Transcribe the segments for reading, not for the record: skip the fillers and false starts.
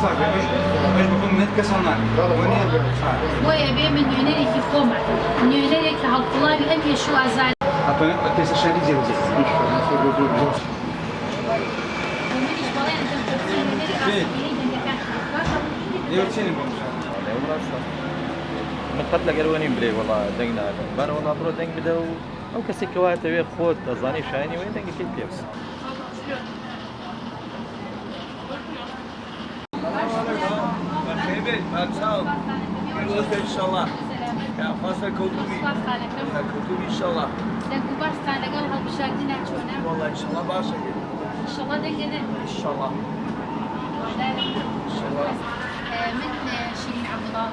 صار ايش بكون نتكسرنا ويا من يونيك يقوم من يونيك هالطلاب أبي شو أزال أتوقع كيس الشادي زي من قبل قالوانين بلي والله دقنا بار والله برو دق بدو او كسكوات ويا خوت ظني شايني وين دق كيف بيبس ان شاء الله يا فاصل كوتوبي كوتوبي ان شاء الله والله ان شاء الله باشا إن شاء الله دقنا ان شاء الله ان شاء الله من شيرين عبد الله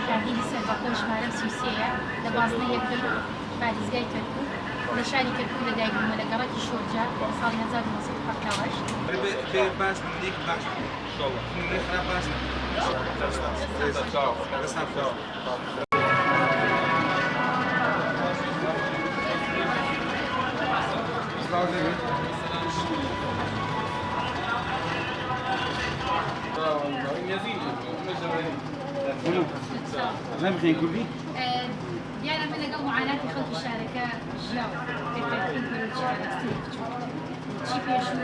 كانديد سرباقوش مارم سوسية لبازنة يكتب بارزقاي تركو لشاري تركو لدايق ملقرات الشورجة صار نزال مصير حقاوش باس ديك باس ان شاء الله نخرب باس لا بخير كلي يعني من لقوا معاناة خلق الشركة جاو كتاكين كل الشركة شي بيشو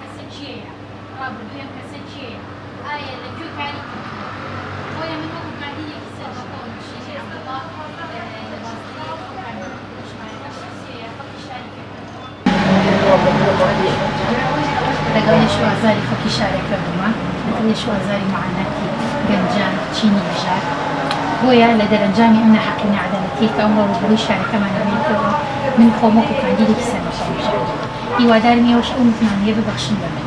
كاسيتشيا رابو بيم كاسيتشيا آية لكيو كاري ويا من هو قاعدين يكسر بطول شي عبد الله لقوا شو أزاري خلق الشركة بما لقوا شو أزاري معاناتي جنجان تشيني جاك بويا لدرجاني أنا حقني عدالتي كأمر وبروي شركة ما نبيته من خومك وكاندي لك سنة شمشان يوادار ميوش أمتنا يببخشن بمن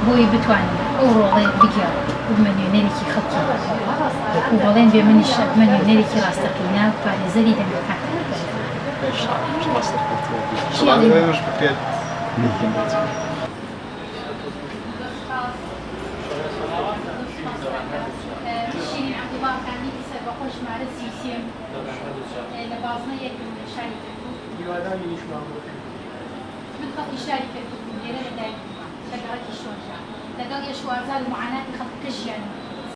بوي بتواني أوروغي بقيا وبمن يونيريكي خطي وبالين بمن الشاب من يونيريكي راستقينا وفارزالي دم كانت شيرين عبد الله كان يكسر بقوش مع السيسيم لبازنا يكون شركة من خط الشركة كبيرة لدى لقرات الشوجة لقى يشوى زال معاناة خط كشيان